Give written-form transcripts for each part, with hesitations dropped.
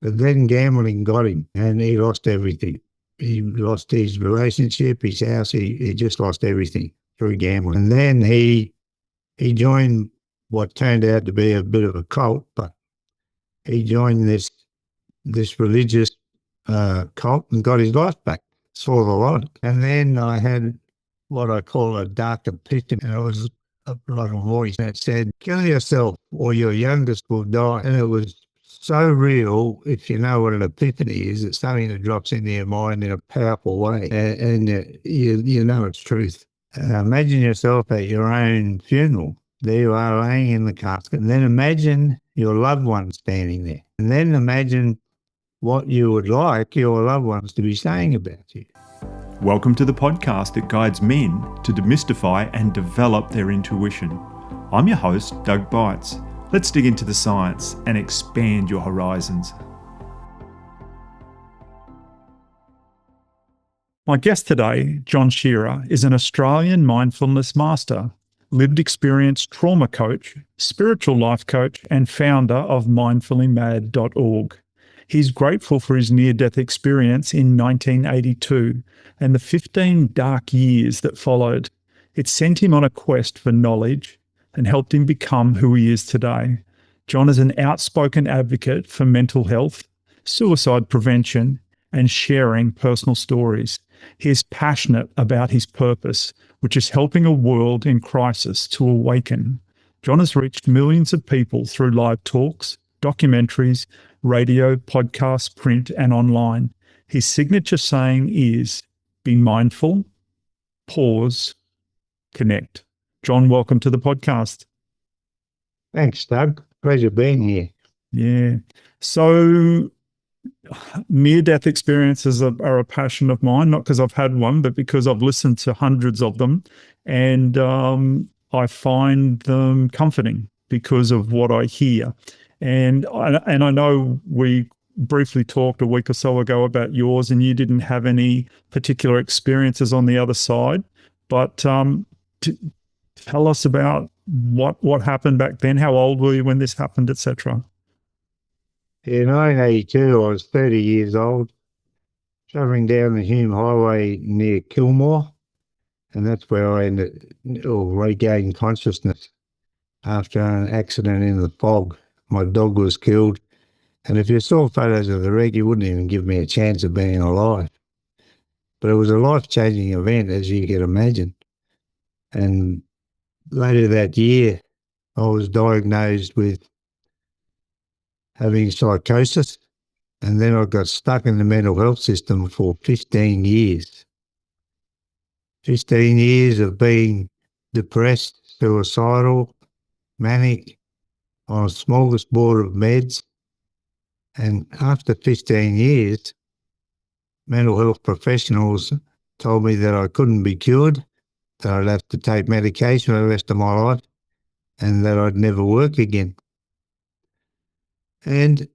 But then gambling got him and he lost everything. He lost his relationship, his house, he just lost everything through gambling. And then he joined what turned out to be a bit of a cult, but he joined this religious cult and got his life back, saw the light. And then I had what I call a dark epiphany, and it was like a voice that said, kill yourself or your youngest will die. And it was so real. If you know what an epiphany is, it's something that drops into your mind in a powerful way, and you know it's truth. Imagine yourself at your own funeral. There you are laying in the casket. And then imagine your loved one standing there. And then imagine what you would like your loved ones to be saying about you. Welcome to the podcast that guides men to demystify and develop their intuition. I'm your host, Doug Bites. Let's dig into the science and expand your horizons. My guest today, John Shearer, is an Australian mindfulness master, lived experience trauma coach, spiritual life coach, and founder of mindfullymad.org. He's grateful for his near-death experience in 1982 and the 15 dark years that followed. It sent him on a quest for knowledge and helped him become who he is today. John is an outspoken advocate for mental health, suicide prevention, and sharing personal stories. He is passionate about his purpose, which is helping a world in crisis to awaken. John has reached millions of people through live talks, documentaries, radio, podcasts, print, and online. His signature saying is, be mindful, pause, connect. John, welcome to the podcast. Thanks, Doug. Pleasure being here. Yeah. So near-death experiences are a passion of mine, not because I've had one, but because I've listened to hundreds of them. And I find them comforting because of what I hear. And I know we briefly talked a week or so ago about yours, and you didn't have any particular experiences on the other side. But tell us about what happened back then. How old were you when this happened, etc.? In 1982, I was 30 years old, travelling down the Hume Highway near Kilmore, and that's where I regained consciousness after an accident in the fog. My dog was killed, and if you saw photos of the wreck, you wouldn't even give me a chance of being alive. But it was a life-changing event, as you can imagine. And later that year, I was diagnosed with having psychosis, and then I got stuck in the mental health system for 15 years. 15 years of being depressed, suicidal, manic, on a smorgasbord of meds. And after 15 years, mental health professionals told me that I couldn't be cured, that I'd have to take medication for the rest of my life, and that I'd never work again. And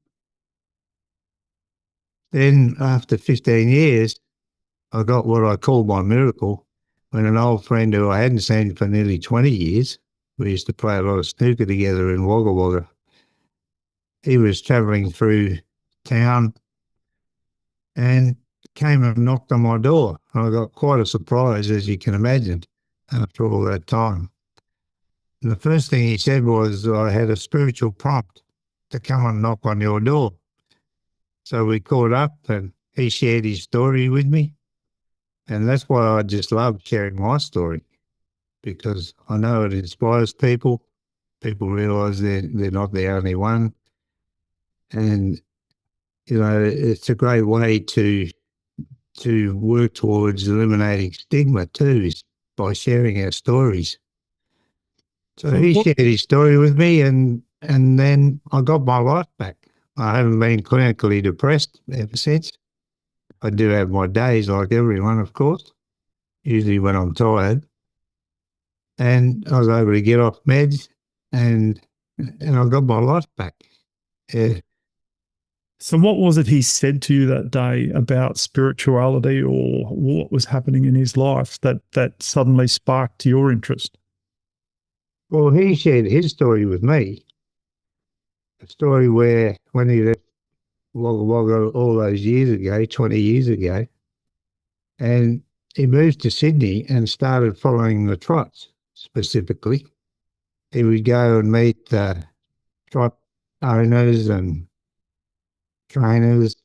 then after 15 years, I got what I called my miracle when an old friend who I hadn't seen for nearly 20 years, we used to play a lot of snooker together in Wagga Wagga, he was travelling through town and came and knocked on my door. And I got quite a surprise, as you can imagine, after all that time. And the first thing he said was, I had a spiritual prompt to come and knock on your door. So we caught up and he shared his story with me. And that's why I just love sharing my story, because I know it inspires people. People realise they're not the only one. And, you know, it's a great way to work towards eliminating stigma too, is by sharing our stories. So he shared his story with me, and then I got my life back. I haven't been clinically depressed ever since. I do have my days like everyone, of course, usually when I'm tired. And I was able to get off meds, and I got my life back. Yeah. So what was it he said to you that day about spirituality or what was happening in his life that suddenly sparked your interest? Well, he shared his story with me, a story where when he left Wagga Wagga all those years ago, 20 years ago. And he moved to Sydney and started following the trots specifically. He would go and meet trot owners and trainers,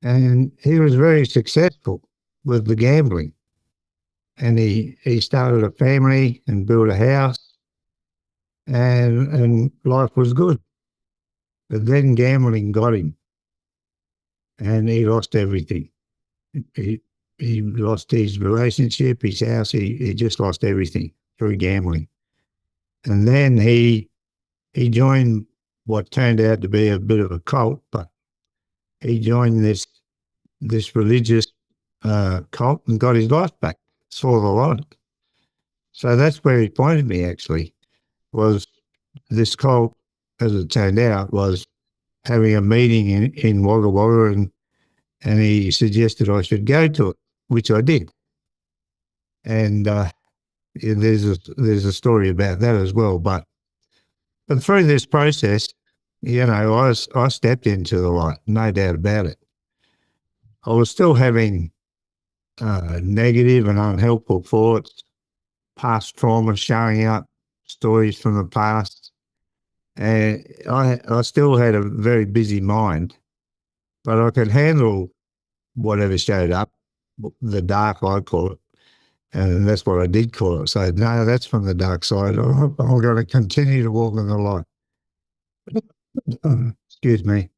and he was very successful with the gambling. And he started a family and built a house, and life was good. But then gambling got him, and he lost everything. He, he lost his relationship, his house, he just lost everything through gambling. And then he joined what turned out to be a bit of a cult, but he joined this religious cult and got his life back, saw the light. So that's where he pointed me, actually, was this cult, as it turned out, was having a meeting in Wagga Wagga, and he suggested I should go to it, which I did. And there's a story about that as well. But through this process, I stepped into the light, no doubt about it. I was still having negative and unhelpful thoughts, past trauma showing up, stories from the past. And I still had a very busy mind, but I could handle whatever showed up, the dark, I call it. And that's what I did call it. So, no, that's from the dark side. I'm going to continue to walk in the light. Excuse me.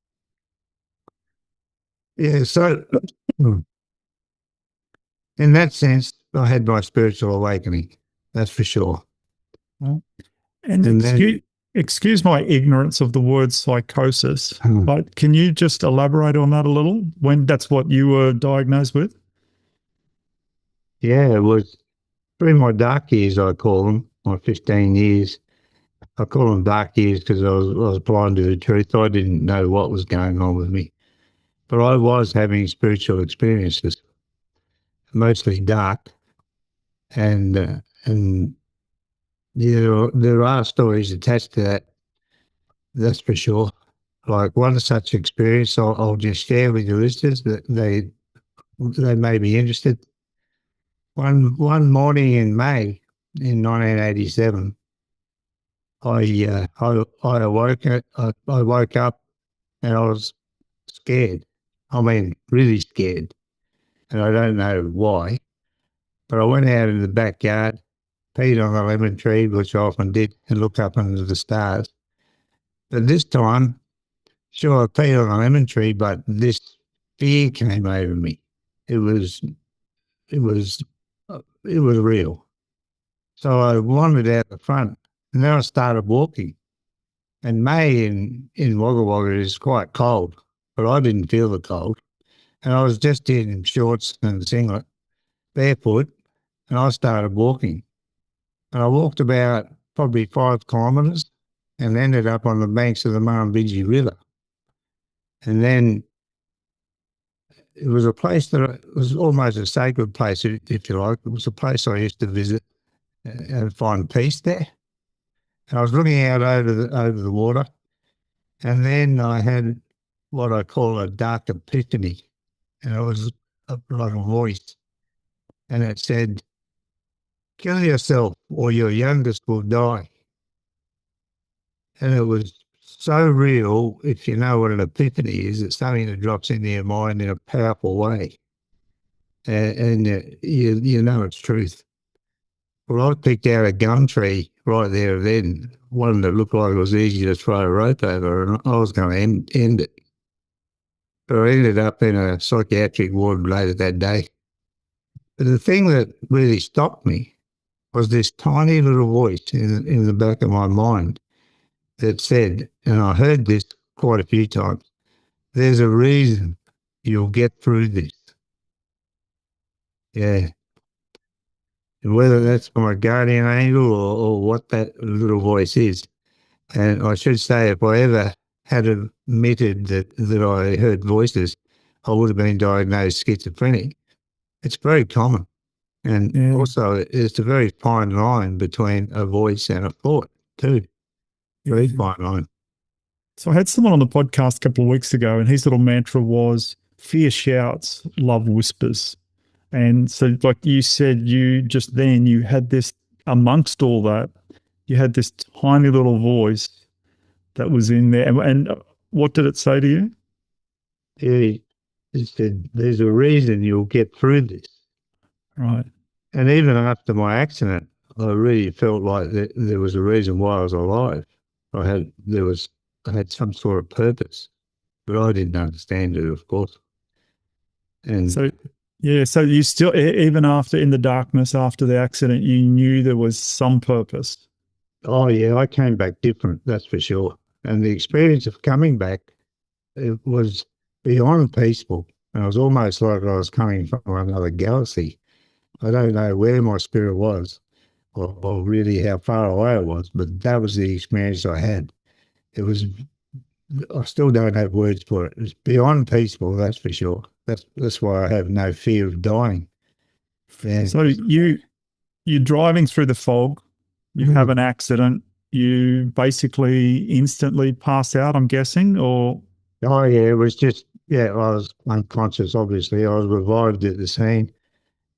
Yeah, so in that sense, I had my spiritual awakening. That's for sure. And excuse my ignorance of the word psychosis, but can you just elaborate on that a little? When that's what you were diagnosed with? Yeah, it was through my dark years, I call them, my 15 years. I call them dark years because I was blind to the truth. I didn't know what was going on with me. But I was having spiritual experiences, mostly dark. And there are stories attached to that, that's for sure. Like one such experience I'll just share with your listeners that they may be interested. One morning in May in 1987, I woke up and I was scared. I mean, really scared, and I don't know why. But I went out in the backyard, peed on the lemon tree, which I often did, and looked up into the stars. But this time, sure, I peed on the lemon tree, but this fear came over me. It was real. So I wandered out the front, and then I started walking. And May in Wagga Wagga is quite cold, but I didn't feel the cold. And I was just in shorts and a singlet, barefoot, and I started walking. And I walked about probably 5 kilometres and ended up on the banks of the Murrumbidgee River. And then it was a place that was almost a sacred place, if you like. It was a place I used to visit and find peace there. And I was looking out over the water, and then I had what I call a dark epiphany, and it was like a voice, and it said, "Kill yourself, or your youngest will die." And it was so real. If you know what an epiphany is, it's something that drops into your mind in a powerful way, and you know it's truth. Well, I picked out a gum tree right there then, one that looked like it was easy to throw a rope over, and I was going to end it. But I ended up in a psychiatric ward later that day. But the thing that really stopped me was this tiny little voice in the back of my mind that said, and I heard this quite a few times, "There's a reason you'll get through this." Yeah. And whether that's my guardian angel or what that little voice is. And I should say, if I ever had admitted that I heard voices, I would have been diagnosed schizophrenic. It's very common. And also, it's a very fine line between a voice and a thought, too. Very fine line. So I had someone on the podcast a couple of weeks ago, and his little mantra was fear shouts, love whispers. And so, like you said, you had this, amongst all that, you had this tiny little voice that was in there. And what did it say to you? He said, there's a reason you'll get through this. Right. And even after my accident, I really felt like there was a reason why I was alive. I had some sort of purpose, but I didn't understand it, of course. And So, yeah, so you still, even after in the darkness, after the accident, you knew there was some purpose. oh yeah, I came back different, that's for sure. And the experience of coming back, it was beyond peaceful. And it was almost like I was coming from another galaxy. I don't know where my spirit was or really how far away it was, but that was the experience I had. It was, I still don't have words for it. It's beyond peaceful, that's for sure. That's why I have no fear of dying. And So you're driving through the fog, you have an accident, you basically instantly pass out, I'm guessing, or oh yeah, it was just, yeah, I was unconscious, obviously. I was revived at the scene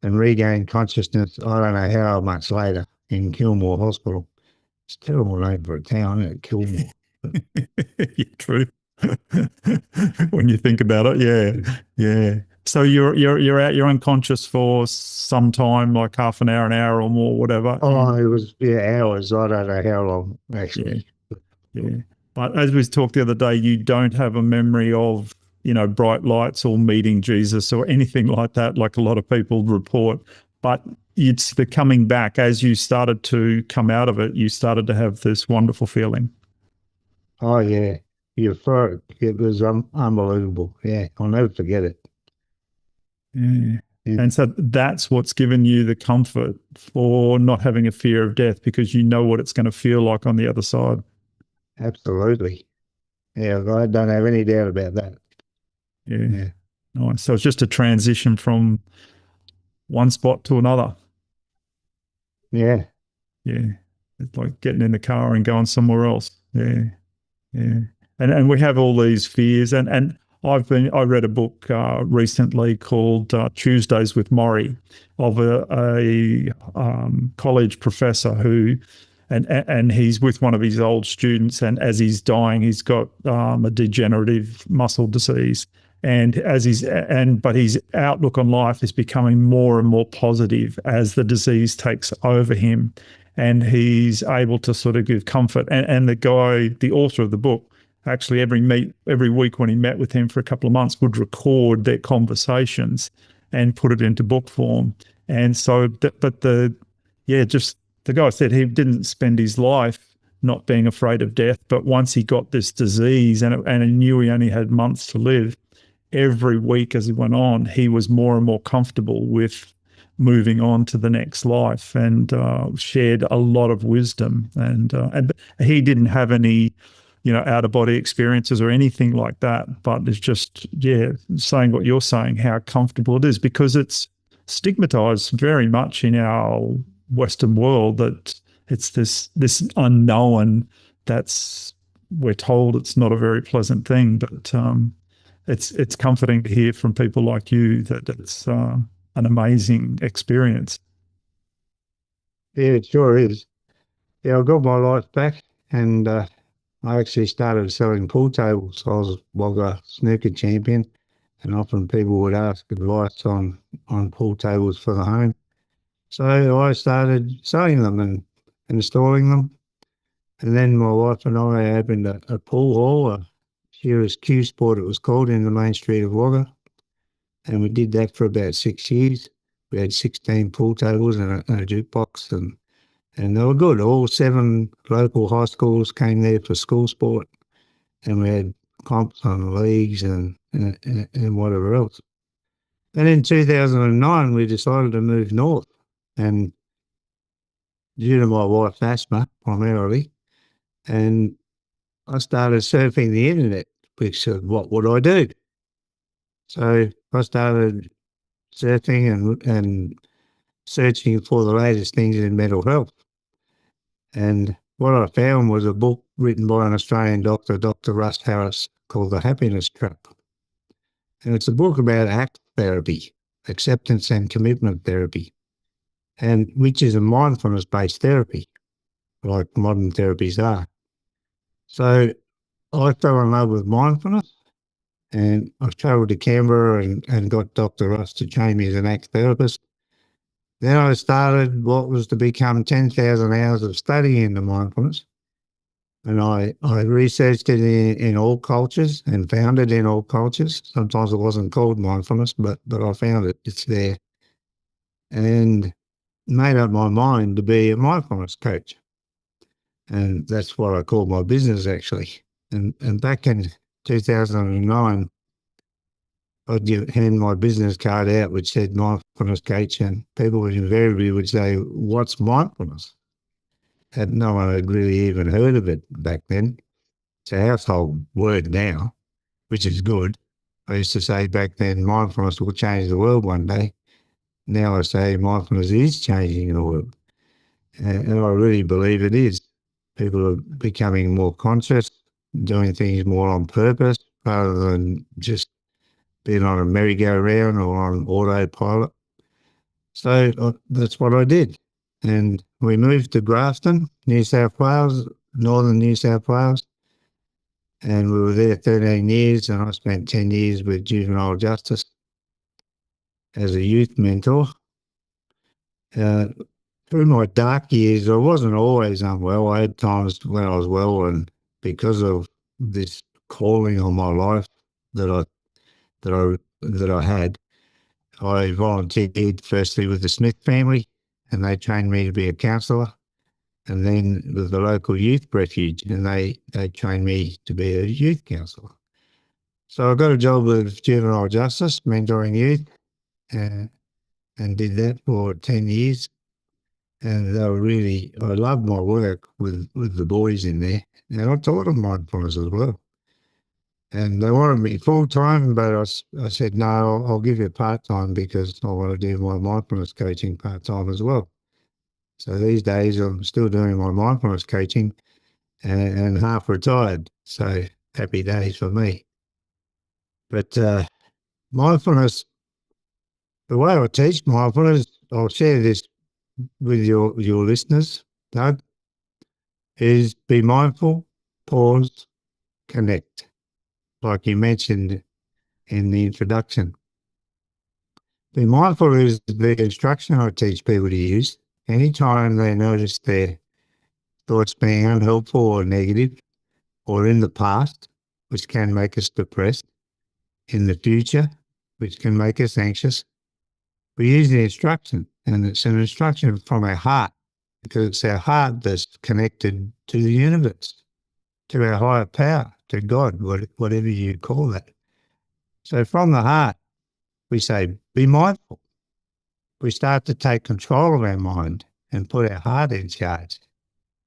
and regained consciousness, I don't know how much later, in Kilmore Hospital. It's a terrible name for a town, isn't it? Kilmore. yeah, true. When you think about it, yeah. So you're unconscious for some time, like half an hour or more, whatever. Oh, it was, yeah, hours. I don't know how long, actually. Yeah. But as we talked the other day, you don't have a memory of, bright lights or meeting Jesus or anything like that, like a lot of people report. But it's the coming back. As you started to come out of it, you started to have this wonderful feeling. Oh, yeah. Euphoric. It was unbelievable. Yeah, I'll never forget it. Yeah. Yeah, And so that's what's given you the comfort for not having a fear of death, because you know what it's going to feel like on the other side. absolutely. Yeah, I don't have any doubt about that. Yeah. Yeah. Nice. So it's just a transition from one spot to another. Yeah. Yeah. It's like getting in the car and going somewhere else. Yeah. Yeah. And we have all these fears. And I read a book recently called Tuesdays with Morrie, of a college professor who, and he's with one of his old students, and as he's dying, he's got a degenerative muscle disease. And but his outlook on life is becoming more and more positive as the disease takes over him, and he's able to sort of give comfort. And the author of the book, actually every week when he met with him for a couple of months, would record their conversations and put it into book form. And so, just the guy said he didn't spend his life not being afraid of death, but once he got this disease and he knew he only had months to live, every week as he went on, he was more and more comfortable with moving on to the next life, and shared a lot of wisdom. And he didn't have any, out of body experiences or anything like that. But it's just, saying what you're saying, how comfortable it is, because it's stigmatized very much in our Western world that it's this unknown that's, we're told it's not a very pleasant thing. But it's comforting to hear from people like you that it's an amazing experience. Yeah, it sure is. Yeah, I got my life back, and I actually started selling pool tables. I was a Wagga snooker champion, and often people would ask advice on pool tables for the home. So I started selling them and installing them. And then my wife and I opened a pool hall, a Shearer's Q Sport it was called, in the main street of Wagga. And we did that for about 6 years. We had 16 pool tables and a jukebox, and they were good. All 7 local high schools came there for school sport, and we had comps on leagues and whatever else. And in 2009, we decided to move north, and due to my wife's asthma primarily, and I started surfing the internet, which said, what would I do? So I started surfing and searching for the latest things in mental health. And what I found was a book written by an Australian doctor, Dr. Russ Harris, called The Happiness Trap. And it's a book about ACT therapy, acceptance and commitment therapy, and which is a mindfulness-based therapy, like modern therapies are. So I fell in love with mindfulness, and I travelled to Canberra and got Dr. Russ to train me as an ACT therapist. Then I started what was to become 10,000 hours of study into mindfulness. And I researched it in all cultures and found it in all cultures. Sometimes it wasn't called mindfulness, but I found it. It's there. And made up my mind to be a mindfulness coach. And that's what I called my business, actually. And back in 2009, I'd hand my business card out, which said mindfulness coach, and people invariably would say, "What's mindfulness?" And no one had really even heard of it back then. It's a household word now, which is good. I used to say back then, mindfulness will change the world one day. Now I say mindfulness is changing the world. And I really believe it is. People are becoming more conscious, doing things more on purpose rather than just being on a merry-go-round or on autopilot. So that's what I did. And we moved to Grafton, New South Wales, northern New South Wales. And we were there 13 years, and I spent 10 years with juvenile justice as a youth mentor. Through my dark years, I wasn't always unwell. I had times when I was well, and because of this calling on my life that I had, I volunteered firstly with the Smith family, and they trained me to be a counsellor, and then with the local youth refuge, and they trained me to be a youth counsellor. So I got a job with juvenile justice, mentoring youth, and did that for 10 years. And they were really, I loved my work with the boys in there. And I taught them mindfulness as well. And they wanted me full-time, but I said, no, I'll give you part-time because I want to do my mindfulness coaching part-time as well. So these days I'm still doing my mindfulness coaching and half retired. So happy days for me. But mindfulness, the way I teach mindfulness, I'll share this with your listeners, Doug, is be mindful, pause, connect, like you mentioned in the introduction. Be mindful is the instruction I teach people to use anytime they notice their thoughts being unhelpful or negative, or in the past, which can make us depressed, in the future, which can make us anxious. We use the instruction, and it's an instruction from our heart, because it's our heart that's connected to the universe, to our higher power, to God, whatever you call that. So from the heart, we say, be mindful. We start to take control of our mind and put our heart in charge.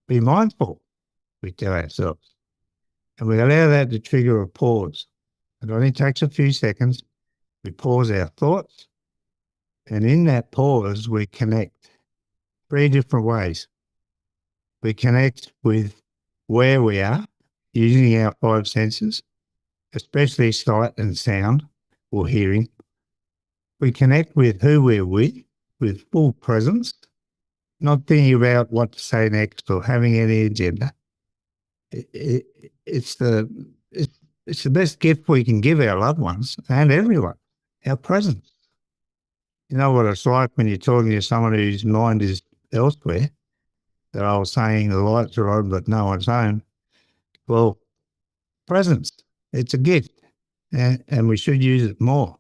Be mindful, we tell ourselves. And we allow that to trigger a pause. It only takes a few seconds. We pause our thoughts, and in that pause, we connect 3 different ways. We connect with where we are, using our 5 senses, especially sight and sound or hearing. We connect with who we're with full presence, not thinking about what to say next or having any agenda. It's the best gift we can give our loved ones and everyone, our presence. You know what it's like when you're talking to someone whose mind is elsewhere, that I was saying the lights are on but no one's home. Well, presence, it's a gift, and we should use it more.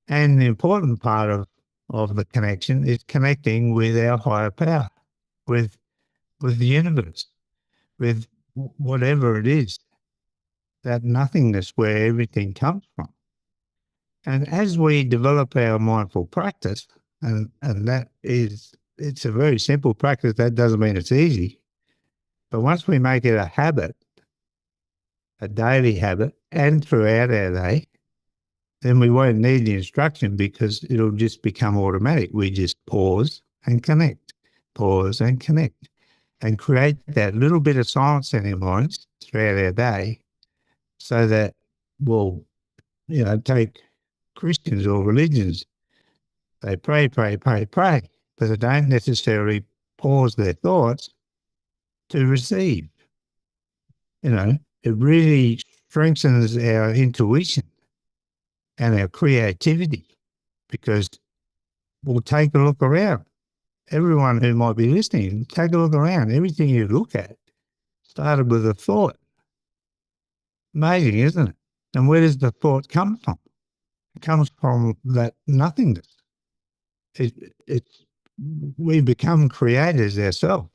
And the important part of the connection is connecting with our higher power, with the universe, with whatever it is, that nothingness where everything comes from. And as we develop our mindful practice, and that is, it's a very simple practice, that doesn't mean it's easy. But once we make it a habit, a daily habit, and throughout our day, then we won't need the instruction because it'll just become automatic. We just pause and connect, pause and connect. and create that little bit of silence in our minds throughout our day so that we'll, take Christians or religions. They pray, but they don't necessarily pause their thoughts to receive. It really strengthens our intuition and our creativity because we'll take a look around. Everyone who might be listening, take a look around. Everything you look at started with a thought. Amazing, isn't it? And where does the thought come from? It comes from that nothingness. We become creators ourselves,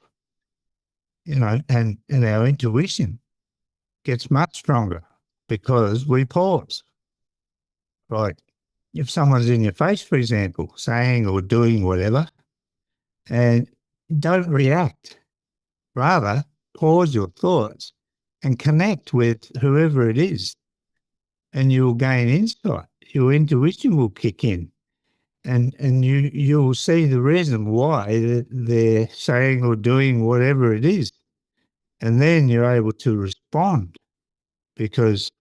and our intuition gets much stronger because we pause. Like if someone's in your face, for example, saying or doing whatever, and don't react. Rather, pause your thoughts and connect with whoever it is, and you'll gain insight. Your intuition will kick in, and you'll see the reason why they're saying or doing whatever it is, and then you're able to respond because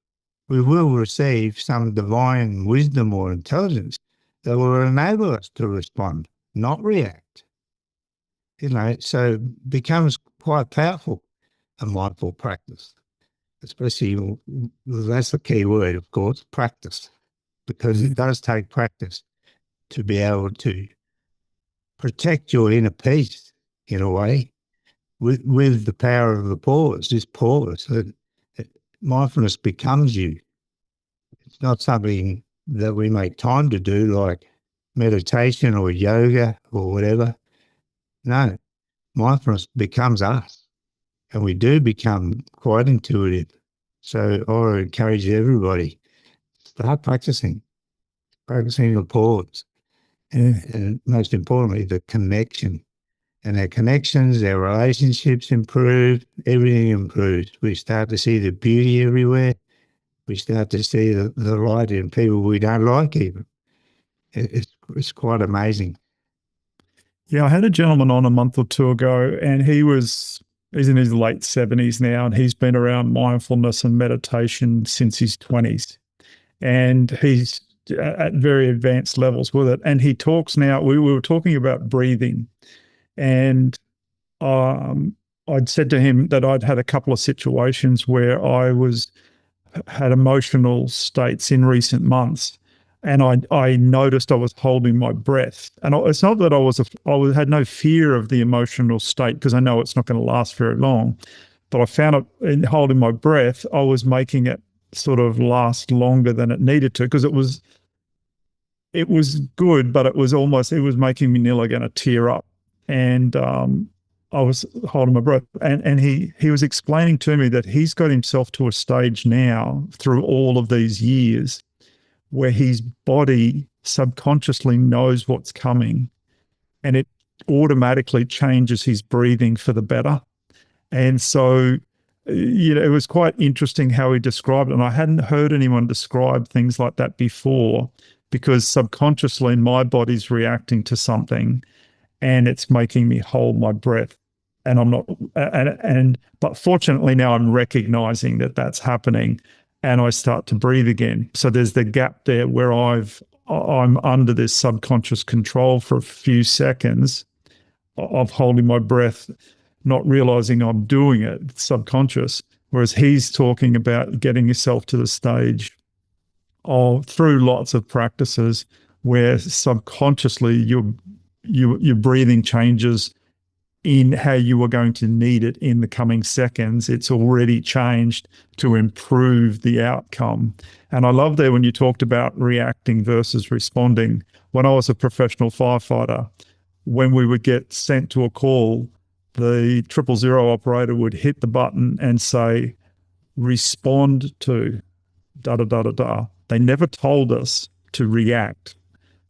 we will receive some divine wisdom or intelligence that will enable us to respond, not react. So it becomes quite powerful, a mindful practice, especially, that's the key word, of course, practice, because it does take practice to be able to protect your inner peace in a way with the power of the pause, this pause. Mindfulness becomes you. It's not something that we make time to do like meditation or yoga or whatever. No, mindfulness becomes us, and we do become quite intuitive. So I encourage everybody, start practicing the pause, and most importantly, the connection. And our connections, our relationships improve, everything improves. We start to see the beauty everywhere. We start to see the light in people we don't like even. It's quite amazing. Yeah, I had a gentleman on a month or two ago, and he's in his late 70s now, and he's been around mindfulness and meditation since his 20s. And he's at very advanced levels with it. And he talks now, we were talking about breathing, and I'd said to him that I'd had a couple of situations where I had emotional states in recent months, and I noticed I was holding my breath. And it's not that I had no fear of the emotional state because I know it's not going to last very long, but I found it in holding my breath, I was making it sort of last longer than it needed to, because it was good, but it was making me nearly going to tear up. And I was holding my breath, and he was explaining to me that he's got himself to a stage now through all of these years where his body subconsciously knows what's coming, and it automatically changes his breathing for the better. And so, it was quite interesting how he described it. And I hadn't heard anyone describe things like that before, because subconsciously my body's reacting to something and it's making me hold my breath. And I'm not, but fortunately now I'm recognizing that that's happening, and I start to breathe again. So there's the gap there where I'm under this subconscious control for a few seconds of holding my breath, not realizing I'm doing it. It's subconscious. Whereas he's talking about getting yourself to the stage through lots of practices where subconsciously your breathing changes in how you are going to need it in the coming seconds. It's already changed to improve the outcome. And I love there when you talked about reacting versus responding. When I was a professional firefighter, when we would get sent to a call, the 000 operator would hit the button and say, respond to da-da-da-da-da. They never told us to react,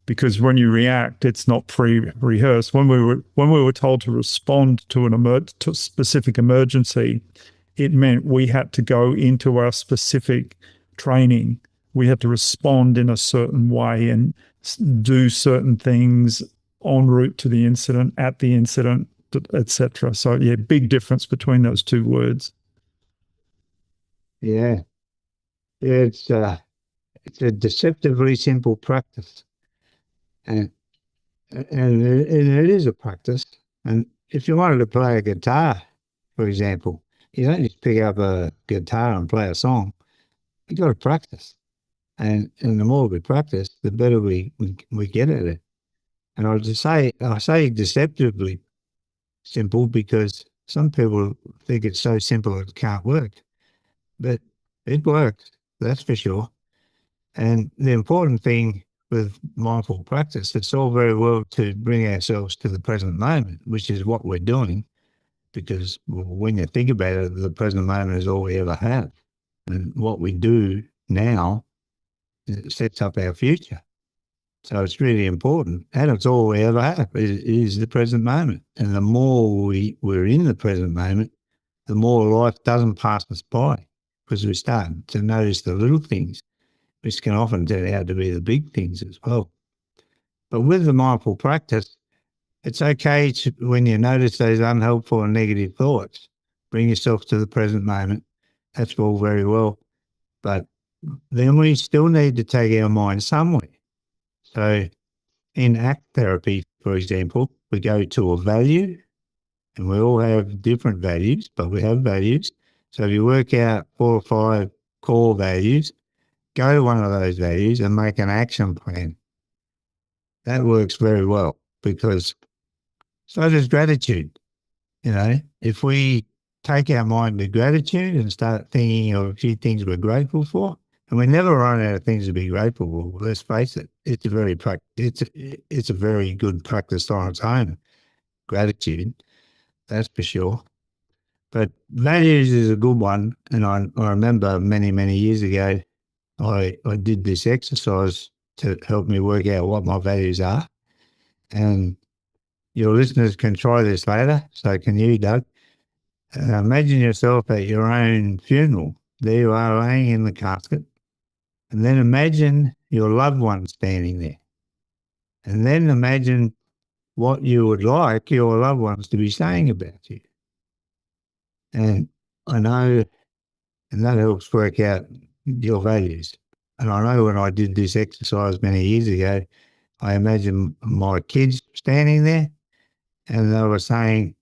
because when you react, it's not pre-rehearsed. When we were told to respond to to a specific emergency, it meant we had to go into our specific training. We had to respond in a certain way and do certain things en route to the incident, at the incident, etc. So yeah, big difference between those two words. Yeah. It's a deceptively simple practice. And it is a practice. And if you wanted to play a guitar, for example, you don't just pick up a guitar and play a song. You got to practice. And the more we practice, the better we get at it. And I say deceptively simple because some people think it's so simple it can't work. But it works, that's for sure. And the important thing with mindful practice, it's all very well to bring ourselves to the present moment, which is what we're doing, because when you think about it, the present moment is all we ever have. And what we do now sets up our future. So it's really important. And it's all we ever have is the present moment. And the more we're in the present moment, the more life doesn't pass us by, because we start to notice the little things, which can often turn out to be the big things as well. But with the mindful practice, it's okay when you notice those unhelpful and negative thoughts, bring yourself to the present moment. That's all very well. But then we still need to take our mind somewhere. So in ACT therapy, for example, we go to a value, and we all have different values, but we have values. So if you work out 4 or 5 core values, go to one of those values and make an action plan. That works very well, because so does gratitude. If we take our mind to gratitude and start thinking of a few things we're grateful for, and we never run out of things to be grateful for. Let's face it, it's a very good practice on its own. Gratitude, that's for sure. But values is a good one, and I remember many years ago, I did this exercise to help me work out what my values are. And your listeners can try this later. So can you, Doug? Imagine yourself at your own funeral. There you are, laying in the casket. And then imagine your loved one standing there. And then imagine what you would like your loved ones to be saying about you. And I know, and that helps work out your values. And I know when I did this exercise many years ago, I imagined my kids standing there, and they were saying,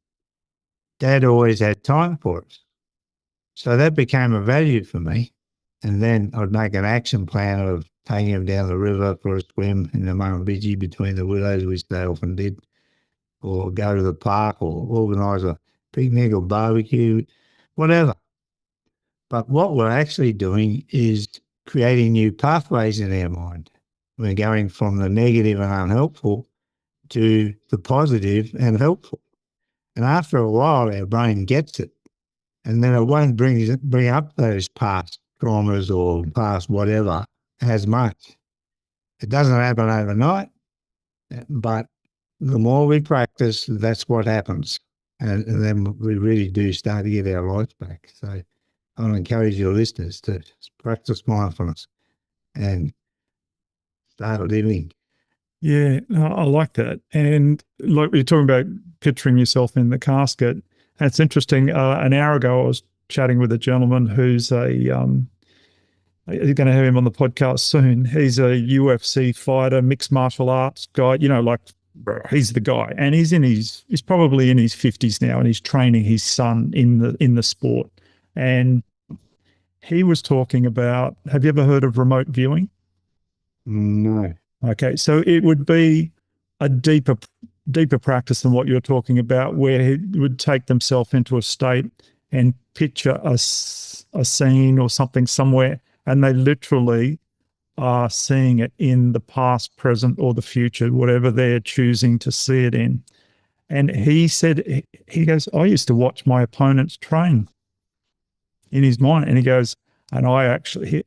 Dad always had time for us. So that became a value for me. And then I'd make an action plan of taking them down the river for a swim in the Murrumbidgee between the willows, which they often did, or go to the park, or organise a picnic or barbecue, whatever. But what we're actually doing is creating new pathways in our mind. We're going from the negative and unhelpful to the positive and helpful. And after a while, our brain gets it. And then it won't bring up those past traumas or past whatever as much. It doesn't happen overnight, but the more we practice, that's what happens. And then we really do start to get our lives back. So I want to encourage your listeners to practice mindfulness and start living. Yeah, I like that. And like you're talking about picturing yourself in the casket. And it's interesting. An hour ago, I was chatting with a gentleman who's you're going to have him on the podcast soon. He's a UFC fighter, mixed martial arts guy, he's the guy. And he's probably in his 50s now, and he's training his son in the sport. And he was talking about, have you ever heard of remote viewing? No. Okay, so it would be a deeper practice than what you're talking about, where he would take themselves into a state and picture a scene or something somewhere, and they literally are seeing it in the past, present, or the future, whatever they're choosing to see it in. And he said, he goes, I used to watch my opponents train in his mind. And he goes, and I actually,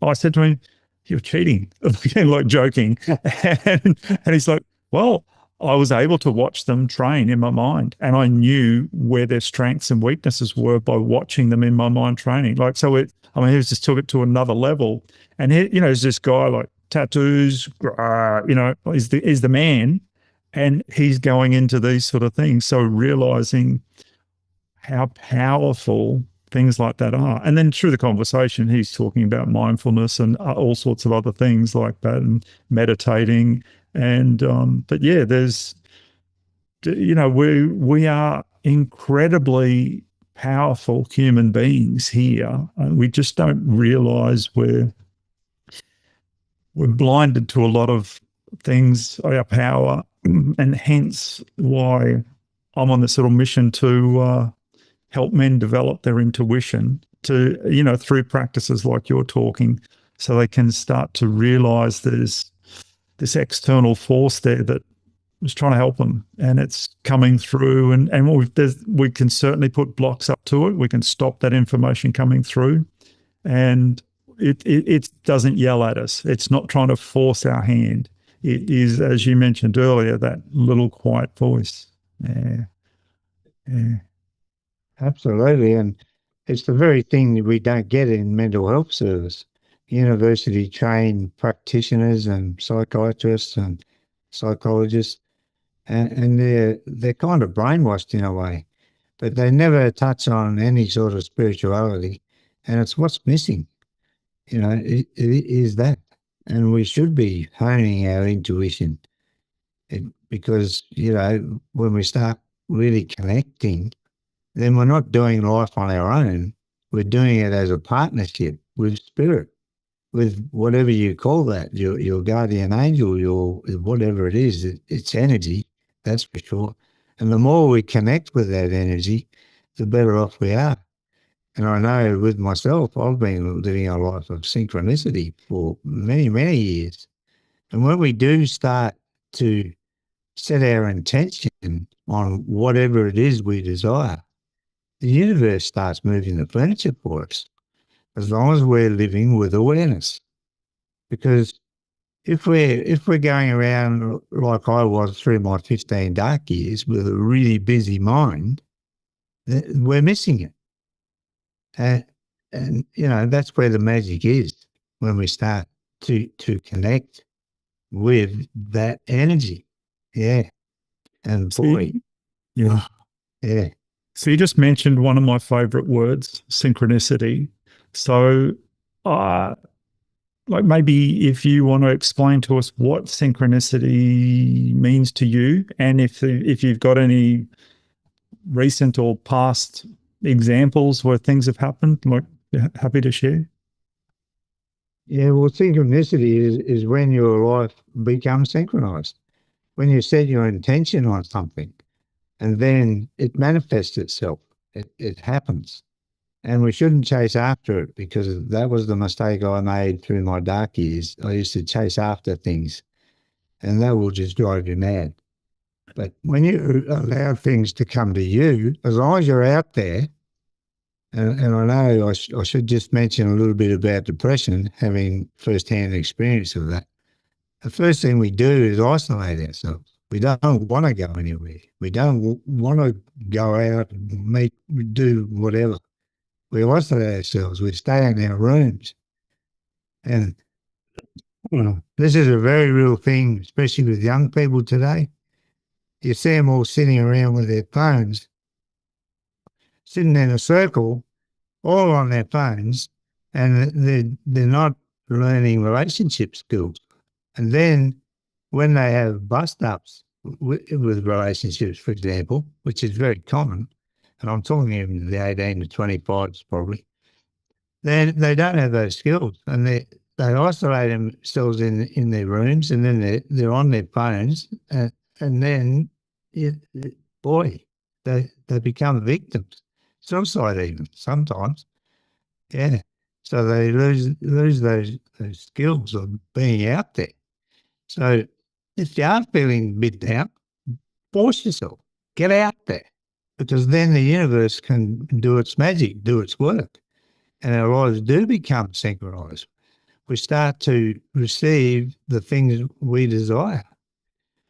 I said to him, you're cheating, like joking. And he's like, well, I was able to watch them train in my mind, and I knew where their strengths and weaknesses were by watching them in my mind training. He just took it to another level. And he's this guy, like tattoos, is the man, And he's going into these sort of things. So realizing how powerful things like that are. And then through the conversation, he's talking about mindfulness and all sorts of other things like that, and meditating. And but yeah, there's, you know, we are incredibly powerful human beings here. We just don't realize we're blinded to a lot of things, our power, and hence why I'm on this little mission to help men develop their intuition, to, you know, through practices like you're talking, so they can start to realize there's this external force there that is trying to help them, and it's coming through, and we can certainly put blocks up to it. We can stop that information coming through, and it doesn't yell at us. It's not trying to force our hand. It is, as you mentioned earlier, that little quiet voice. Yeah. Yeah. Absolutely. And it's the very thing that we don't get in mental health service. University trained practitioners and psychiatrists and psychologists, and they're kind of brainwashed in a way, but they never touch on any sort of spirituality. And it's what's missing. It is that. And we should be honing our intuition, because, when we start really connecting, then we're not doing life on our own. We're doing it as a partnership with spirit, with whatever you call that, your guardian angel, your whatever it is. It's energy, that's for sure. And the more we connect with that energy, the better off we are. And I know with myself, I've been living a life of synchronicity for many, many years. And when we do start to set our intention on whatever it is we desire, the universe starts moving the furniture for us, as long as we're living with awareness. Because if we're going around like I was through my 15 dark years with a really busy mind, we're missing it. And that's where the magic is, when we start to connect with that energy. Yeah. And boy, Yeah. yeah. So you just mentioned one of my favorite words, synchronicity. So like, maybe if you want to explain to us what synchronicity means to you, and if you've got any recent or past examples where things have happened, like, happy to share. Yeah, well, synchronicity is when your life becomes synchronized, when you set your intention on something and then it manifests itself. It happens. And we shouldn't chase after it, because that was the mistake I made through my dark years. I used to chase after things, and that will just drive you mad. But when you allow things to come to you, as long as you're out there, and I know I should just mention a little bit about depression, having first-hand experience of that. The first thing we do is isolate ourselves. We don't want to go anywhere. We don't want to go out and meet, do whatever. We isolate ourselves. We stay in our rooms. And this is a very real thing, especially with young people today. You see them all sitting around with their phones, sitting in a circle, all on their phones, and they're not learning relationship skills. And then when they have bust-ups with relationships, for example, which is very common, and I'm talking in the 18 to 25s probably, then they don't have those skills, and they isolate themselves in their rooms, and then they're on their phones, and then, boy, they become victims, suicide even sometimes. Yeah. So they lose those skills of being out there. So if you are feeling a bit down, force yourself, get out there, because then the universe can do its magic, do its work, and our lives do become synchronized. We start to receive the things we desire.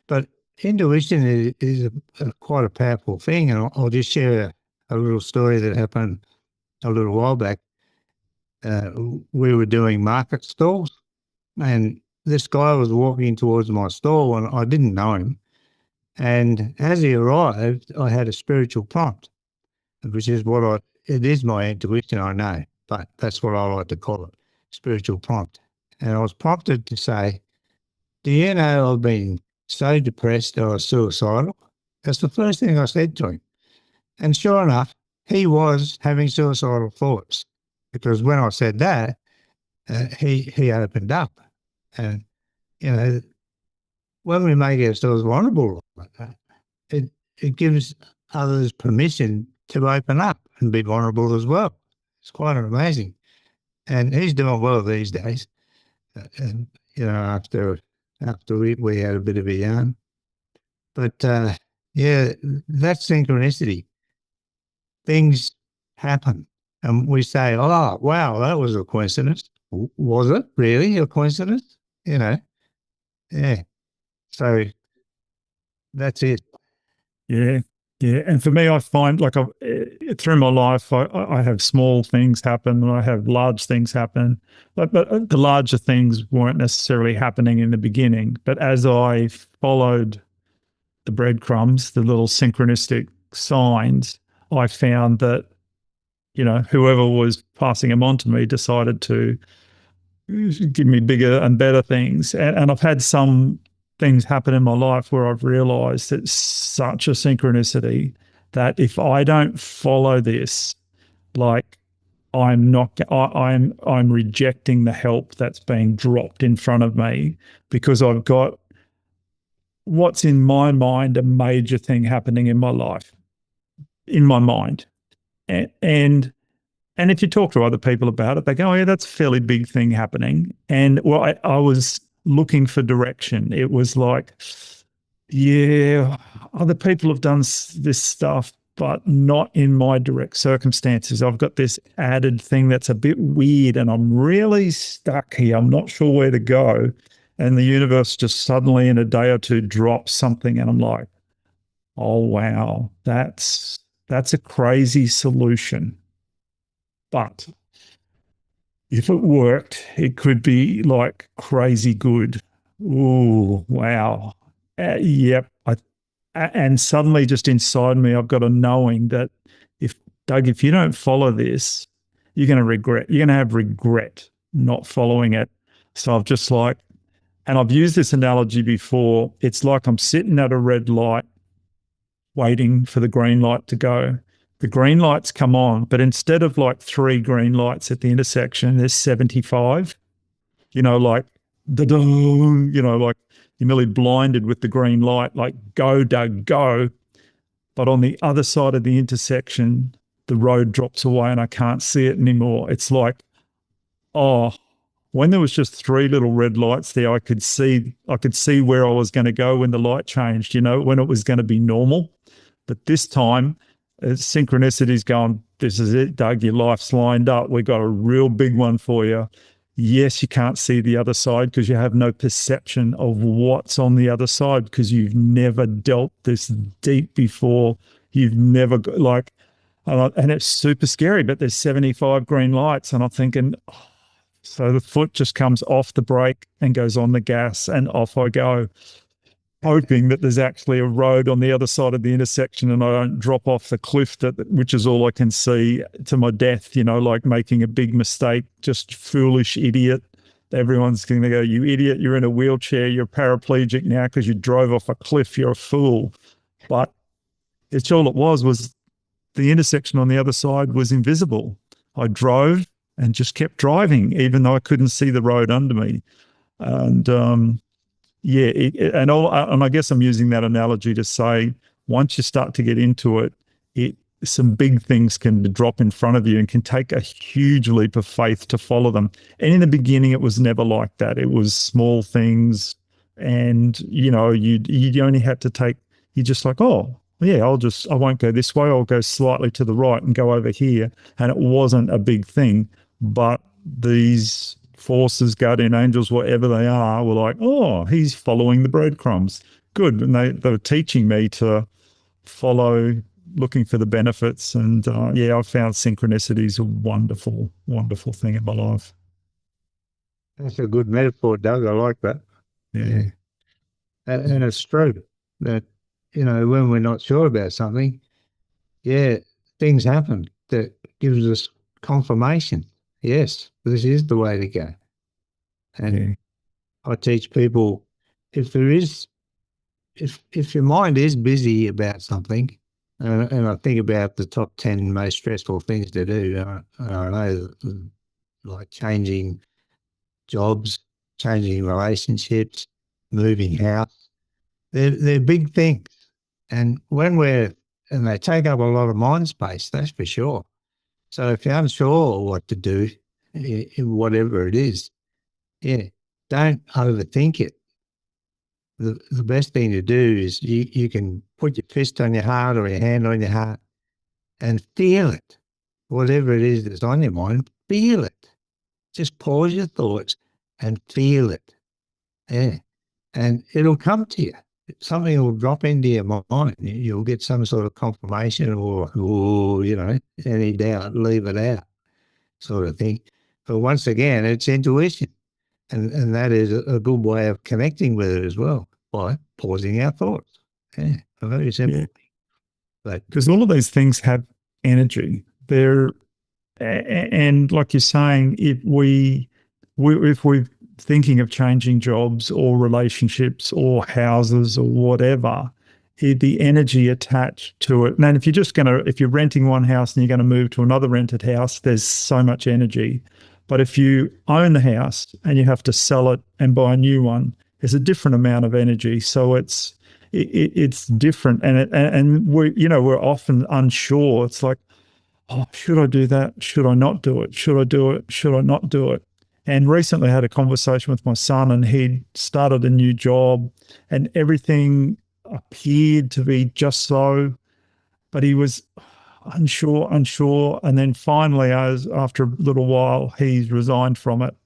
But intuition is quite a powerful thing, and I'll just share a little story that happened a little while back. We were doing market stalls, and this guy was walking towards my stall, and I didn't know him. And as he arrived, I had a spiritual prompt, which is it is my intuition, I know, but that's what I like to call it, spiritual prompt. And I was prompted to say, do you know I've been so depressed that I was suicidal? That's the first thing I said to him. And sure enough, he was having suicidal thoughts, because when I said that, he opened up. And, when we make ourselves vulnerable like that, it gives others permission to open up and be vulnerable as well. It's quite amazing. And he's doing well these days. And, after we had a bit of a yarn. But, that's synchronicity. Things happen. And we say, oh, wow, that was a coincidence. Was it really a coincidence? Yeah. So that's it. Yeah. Yeah. And for me, I find like through my life, I have small things happen and I have large things happen. But the larger things weren't necessarily happening in the beginning. But as I followed the breadcrumbs, the little synchronistic signs, I found that, whoever was passing them on to me decided to give me bigger and better things. And I've had some things happen in my life where I've realized it's such a synchronicity that if I don't follow this, like I'm rejecting the help that's being dropped in front of me, because I've got what's in my mind a major thing happening in my life, in my mind. And if you talk to other people about it, they go, oh, yeah, that's a fairly big thing happening. And well, I was looking for direction. It was like, yeah, other people have done this stuff, but not in my direct circumstances. I've got this added thing that's a bit weird and I'm really stuck here. I'm not sure where to go. And the universe just suddenly in a day or two drops something. And I'm like, oh, wow, that's a crazy solution. But if it worked, it could be like crazy good. Ooh, wow. Yep. And suddenly just inside me, I've got a knowing that if you don't follow this, you're going to regret. You're going to have regret not following it. So I've just like, and I've used this analogy before. It's like I'm sitting at a red light waiting for the green light to go. The green lights come on, but instead of like 3 green lights at the intersection, there's 75. Like like you're nearly blinded with the green light, like go, Doug, go. But on the other side of the intersection, the road drops away and I can't see it anymore. It's like, oh, when there was just 3 little red lights there, I could see where I was going to go when the light changed, when it was going to be normal. But this time, synchronicity's going, this is it, Doug, your life's lined up. We've got a real big one for you. Yes, you can't see the other side because you have no perception of what's on the other side because you've never dealt this deep before. You've never and it's super scary, but there's 75 green lights and I'm thinking, oh, so the foot just comes off the brake and goes on the gas and off I go, hoping that there's actually a road on the other side of the intersection and I don't drop off the cliff, which is all I can see, to my death, like making a big mistake, just foolish idiot. Everyone's going to go, you idiot, you're in a wheelchair, you're paraplegic now because you drove off a cliff, you're a fool. But it's all it was the intersection on the other side was invisible. I drove and just kept driving, even though I couldn't see the road under me. And and I guess I'm using that analogy to say, once you start to get into it, some big things can drop in front of you and can take a huge leap of faith to follow them. And in the beginning, it was never like that. It was small things, and you only had to take. You're just like, oh yeah, I won't go this way. I'll go slightly to the right and go over here. And it wasn't a big thing, but these forces, guardian angels, whatever they are, were like, oh, he's following the breadcrumbs. Good. And they were teaching me to follow, looking for the benefits. And I found synchronicity is a wonderful, wonderful thing in my life. That's a good metaphor, Doug. I like that. Yeah. And it's true that when we're not sure about something, things happen that gives us confirmation. Yes, this is the way to go. And I teach people, if your mind is busy about something, and I think about the top 10 most stressful things to do, I know, like changing jobs, changing relationships, moving house, they're big things. And and they take up a lot of mind space, that's for sure. So if you're unsure what to do, whatever it is, don't overthink it. The best thing to do is you can put your fist on your heart or your hand on your heart and feel it. Whatever it is that's on your mind, feel it. Just pause your thoughts and feel it. Yeah. And it'll come to you. Something will drop into your mind. You'll get some sort of confirmation or any doubt, leave it out sort of thing. But once again, it's intuition. And that is a good way of connecting with it as well, by pausing our thoughts. Yeah, very simple. Yeah. But Because all of these things have energy. And like you're saying, if we're thinking of changing jobs or relationships or houses or whatever, the energy attached to it. And if you're renting one house and you're going to move to another rented house, there's so much energy. But if you own the house and you have to sell it and buy a new one, there's a different amount of energy. So it's different, and we're often unsure. It's like, oh, should I do that? Should I not do it? Should I do it? Should I not do it? And recently I had a conversation with my son, and he'd started a new job and everything appeared to be just so, but he was unsure. And then finally, after a little while, he's resigned from it.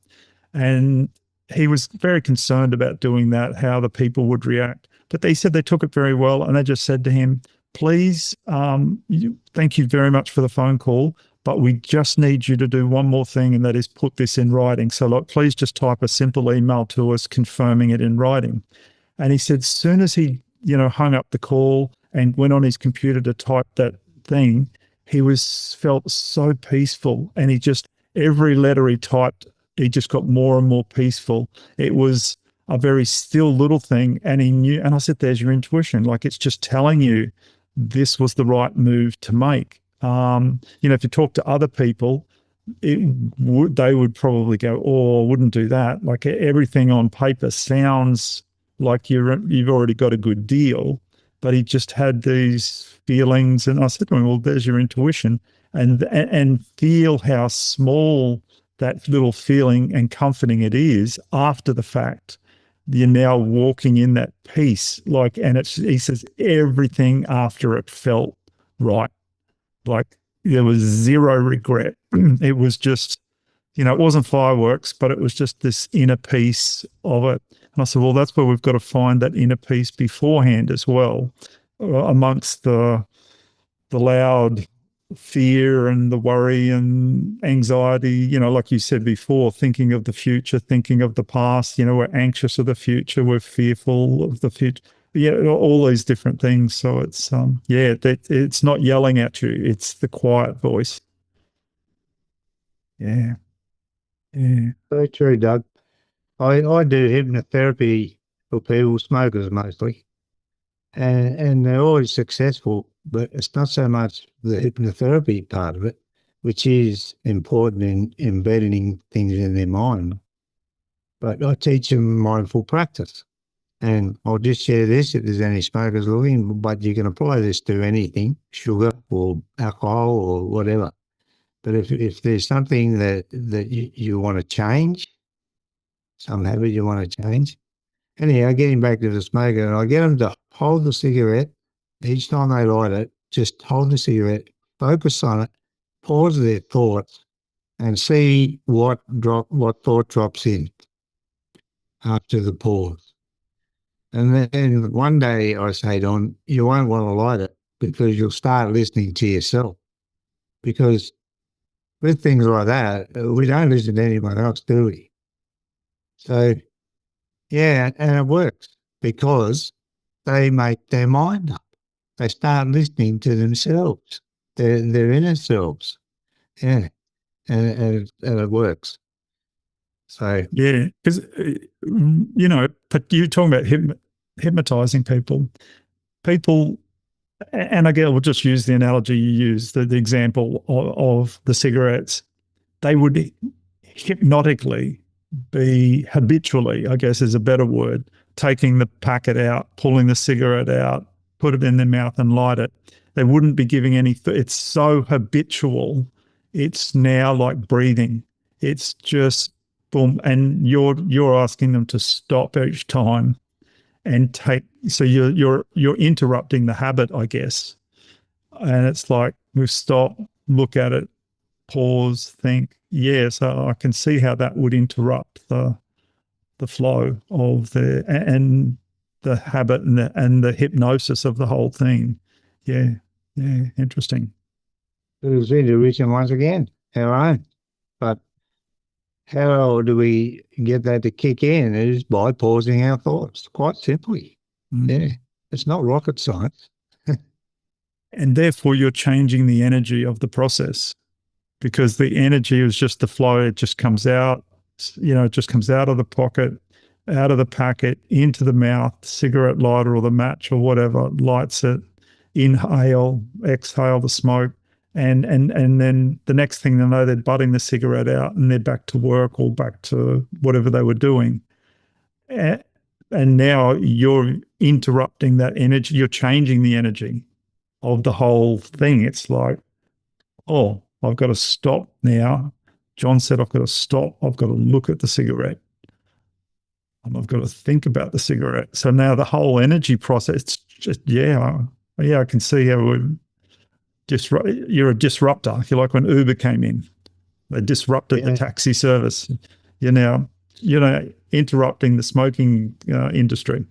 And he was very concerned about doing that, how the people would react. But they said they took it very well, and they just said to him, please, thank you very much for the phone call, but we just need you to do one more thing, and that is put this in writing. So like, please just type a simple email to us confirming it in writing. And he said, as soon as he, hung up the call and went on his computer to type that thing, he felt so peaceful. And every letter he typed, he just got more and more peaceful. It was a very still little thing. And he knew, and I said, there's your intuition. Like, it's just telling you this was the right move to make. If you talk to other people, they would probably go, oh, I wouldn't do that. Like, everything on paper sounds like you've already got a good deal, but he just had these feelings. And I said to him, well, there's your intuition, and feel how small that little feeling and comforting it is after the fact. You're now walking in that peace, he says everything after it felt right. Like, there was zero regret. It was just, it wasn't fireworks, but it was just this inner peace of it. And I said, well, that's where we've got to find that inner peace beforehand as well, amongst the loud fear and the worry and anxiety, like you said before, thinking of the future, thinking of the past. We're anxious of the future, we're fearful of the future. All these different things. So it's it's not yelling at you, it's the quiet voice. Yeah. very true, Doug. I do hypnotherapy for people, smokers mostly, and they're always successful, but it's not so much the hypnotherapy part of it, which is important in embedding things in their mind. But I teach them mindful practice. And I'll just share this if there's any smokers looking, but you can apply this to anything, sugar or alcohol or whatever. But if there's something that you want to change, some habit you want to change, anyhow, getting back to the smoker, and I get them to hold the cigarette each time they light it, just hold the cigarette, focus on it, pause their thoughts, and see what thought drops in after the pause. And then one day I say to them, you won't want to light it because you'll start listening to yourself. Because with things like that, we don't listen to anyone else, do we? So, yeah, and it works because they make their mind up. They start listening to themselves, their inner selves. Yeah, and it works. So Yeah, because, but you're talking about hypnotizing people. People, and again, we'll just use the analogy you used, the example of the cigarettes. They would hypnotically be habitually, I guess is a better word, taking the packet out, pulling the cigarette out, put it in their mouth and light it. They wouldn't be giving any, it's so habitual. It's now like breathing. It's just boom. And you're asking them to stop each time and take, so you're interrupting the habit, I guess. And it's like we stop, look at it, pause, think, yeah, so I can see how that would interrupt the flow of the habit and the hypnosis of the whole thing. Yeah, interesting. it was intuition once again, our own. But how do we get that to kick in? It is by pausing our thoughts, quite simply. Yeah, it's not rocket science. And therefore, you're changing the energy of the process, because the energy is just the flow. It just comes out, it just comes out of the pocket, out of the packet, into the mouth, cigarette lighter or the match or whatever, lights it, inhale, exhale the smoke. And then the next thing they know, they're butting the cigarette out and they're back to work or back to whatever they were doing. And now you're interrupting that energy. You're changing the energy of the whole thing. It's like, oh, I've got to stop now. John said, I've got to stop. I've got to look at the cigarette. And I've got to think about the cigarette. So now the whole energy process, it's just, I can see how you're a disruptor. If you like, when Uber came in, they disrupted the taxi service. You're now, interrupting the smoking industry.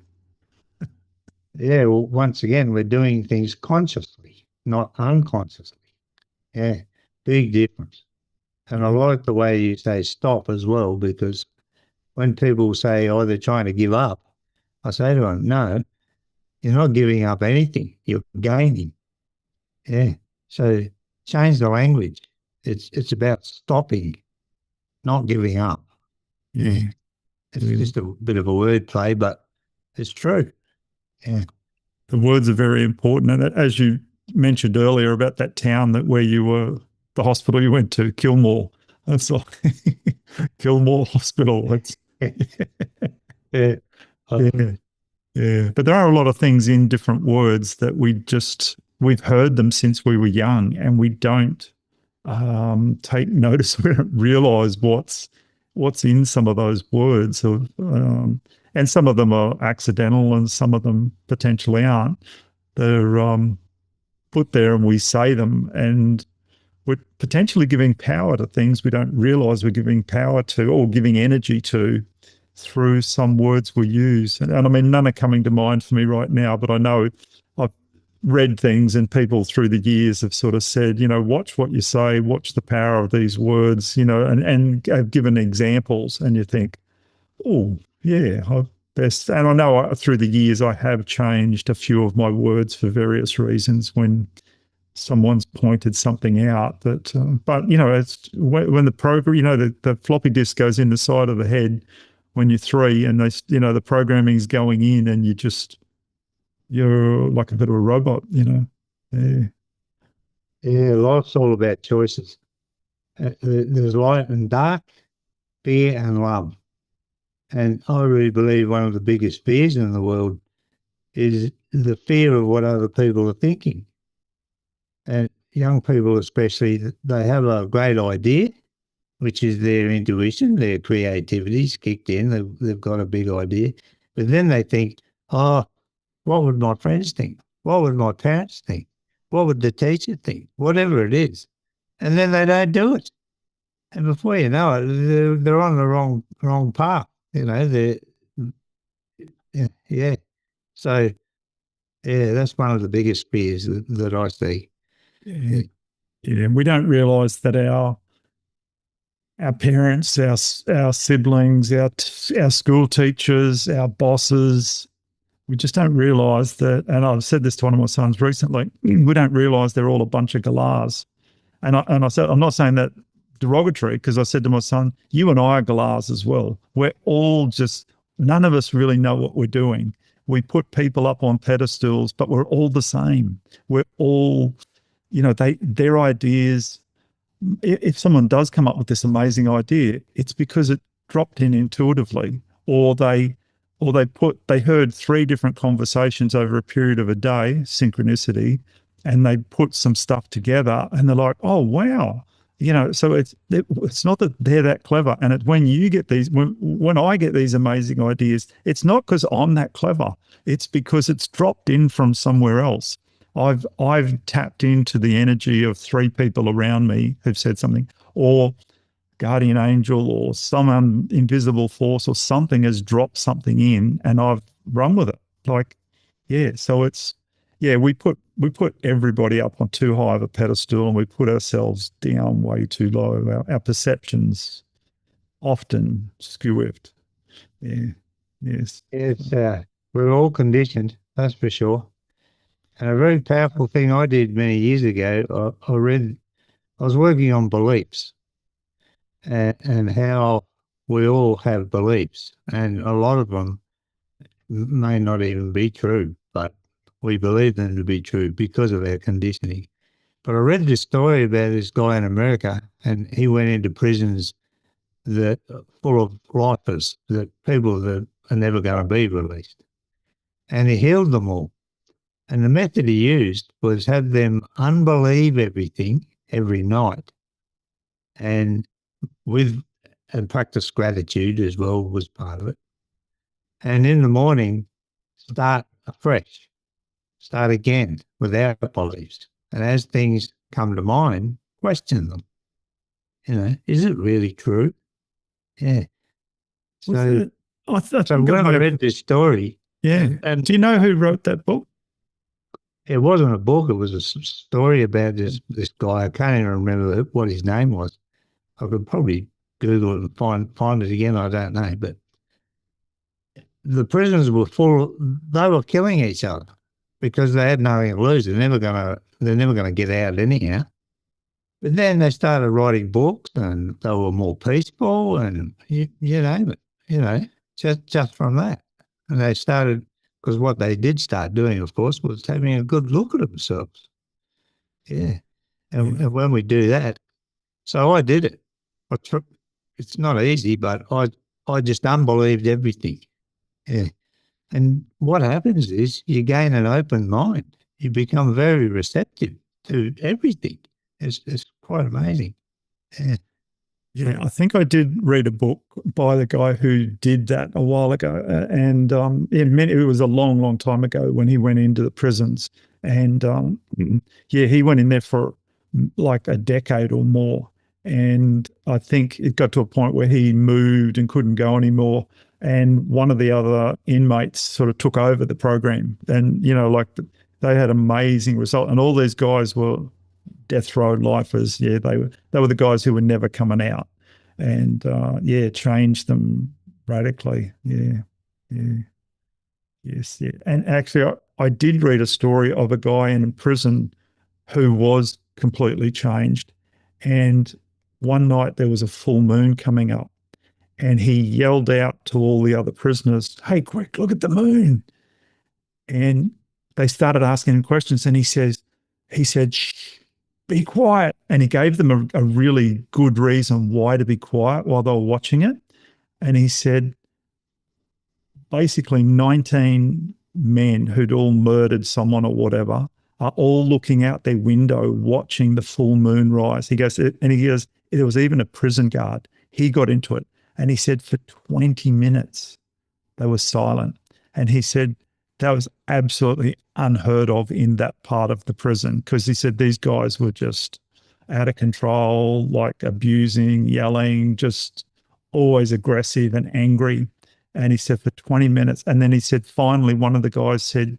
Yeah, well, once again, we're doing things consciously, not unconsciously. Yeah, big difference. And I like the way you say stop as well, because when people say, oh, they're trying to give up, I say to them, no, you're not giving up anything. You're gaining. Yeah. So change the language. It's about stopping, not giving up. Yeah. It's just a bit of a word play, but it's true. Yeah. The words are very important. And as you mentioned earlier about that town where you were, the hospital you went to, Kilmore. That's like Kilmore Hospital. It's, Yeah. yeah. But there are a lot of things in different words that we've heard them since we were young, and we don't take notice. We don't realise what's in some of those words. And some of them are accidental and some of them potentially aren't. They're put there and we say them, and we're potentially giving power to things we don't realise we're giving power to, or giving energy to, through some words we use. And I mean, none are coming to mind for me right now, but I know I've read things and people through the years have sort of said, watch what you say, watch the power of these words, and have given examples, and you think, oh, yeah, and I know through the years I have changed a few of my words for various reasons when someone's pointed something out. But it's when the program, the floppy disk goes in the side of the head when you're 3, and the programming's going in, and you're like a bit of a robot, Yeah. Yeah, life's all about choices. There's light and dark, fear and love. And I really believe one of the biggest fears in the world is the fear of what other people are thinking. And young people especially, they have a great idea, which is their intuition, their creativity's kicked in, they've got a big idea. But then they think, oh, what would my friends think? What would my parents think? What would the teacher think? Whatever it is. And then they don't do it. And before you know it, they're on the wrong path. Yeah. So, yeah, that's one of the biggest fears that I see. Yeah. We don't realise that our parents, our siblings, our school teachers, our bosses, We just don't realize that, and I've said this to one of my sons recently, we don't realize they're all a bunch of galahs. And I said, I'm not saying that derogatory, because I said to my son, you and I are galahs as well. We're all just, none of us really know what we're doing. We put people up on pedestals, but we're all the same. We're all, their ideas, if someone does come up with this amazing idea, it's because it dropped in intuitively, or they heard 3 different conversations over a period of a day, synchronicity, and they put some stuff together, and they're like, oh wow, so it's not that they're that clever. And it's when you get these, when I get these amazing ideas, it's not because I'm that clever, it's because it's dropped in from somewhere else. I've tapped into the energy of 3 people around me who've said something, or guardian angel, or some invisible force, or something has dropped something in, and I've run with it. So it's, we put everybody up on too high of a pedestal, and we put ourselves down way too low. Our perceptions often skewed. Yeah. Yes. It's, we're all conditioned, that's for sure. And a very powerful thing I did many years ago, I was working on beliefs and how we all have beliefs, and a lot of them may not even be true, but we believe them to be true because of our conditioning. But I read this story about this guy in America, and he went into prisons that full of lifers, that people that are never going to be released, and he healed them all. And the method he used was have them unbelieve everything every night, and practice gratitude as well was part of it. And in the morning, start afresh, start again without beliefs. And as things come to mind, question them. Is it really true? Yeah. So when I read this story, and do you know who wrote that book? It wasn't a book. It was a story about this guy. I can't even remember what his name was. I could probably Google it and find it again. I don't know. But the prisoners were they were killing each other because they had nothing to lose. They're never gonna get out anyhow. But then they started writing books, and they were more peaceful, and you name it. Just from that, and they started. Because what they did start doing, of course, was having a good look at themselves. Yeah. And when we do that, so I did it. It's not easy, but I just unbelieved everything. Yeah. And what happens is you gain an open mind. You become very receptive to everything. It's quite amazing. Yeah. Yeah, I think I did read a book by the guy who did that a while ago, and it was a long, long time ago when he went into the prisons, and he went in there for like a decade or more, and I think it got to a point where he moved and couldn't go anymore, and one of the other inmates sort of took over the program, and they had amazing result, and all these guys were death row lifers. Yeah, they were the guys who were never coming out, and changed them radically. Yes. And actually, I did read a story of a guy in prison who was completely changed, and one night there was a full moon coming up, and he yelled out to all the other prisoners, "Hey, quick, look at the moon!" And they started asking him questions, and he said, "Shh, be quiet." And he gave them a really good reason why to be quiet while they were watching it. And he said, basically 19 men who'd all murdered someone or whatever are all looking out their window watching the full moon rise. He goes, there was even a prison guard. He got into it. And he said for 20 minutes, they were silent. And he said that was absolutely unheard of in that part of the prison, because he said these guys were just out of control, like abusing, yelling, just always aggressive and angry. And he said for 20 minutes. And then he said, finally, one of the guys said,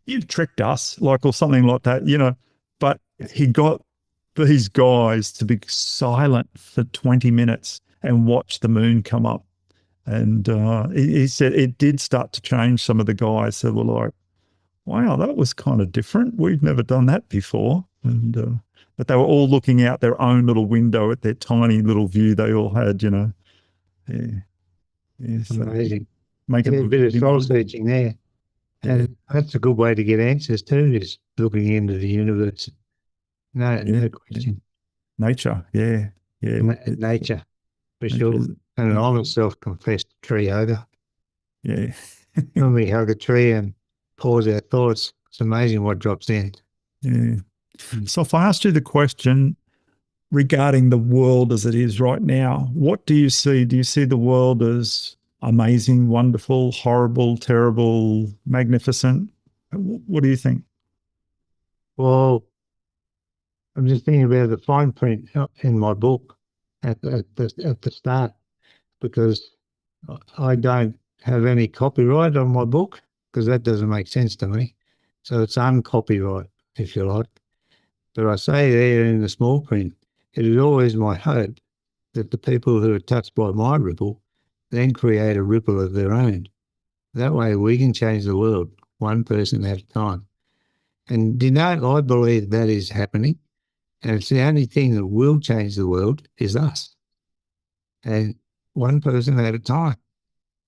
"You've tricked us," or something like that, But he got these guys to be silent for 20 minutes and watch the moon come up. And he said it did start to change some of the guys that were like, wow, that was kind of different. We've never done that before. And but they were all looking out their own little window at their tiny little view they all had, you know. Yeah. Yeah, so Amazing. make Yeah, a it bit of soul searching there. Yeah. And that's a good way to get answers too, is looking into the universe. No, no question. Nature, yeah. Nature, for Nature sure. is- And I'm a self-confessed tree hugger. yeah. When we hug a tree and pause our thoughts, it's amazing what drops in. Yeah. So if I asked you the question regarding the world as it is right now, what do you see? Do you see the world as amazing, wonderful, horrible, terrible, magnificent? What do you think? Well, I'm just thinking about the fine print in my book at the start, because I don't have any copyright on my book, because that doesn't make sense to me. So it's uncopyright, if you like. But I say there in the small print, it is always my hope that the people who are touched by my ripple then create a ripple of their own. That way we can change the world, one person at a time. And you know, I believe that is happening. And it's the only thing that will change the world is us. And one person at a time.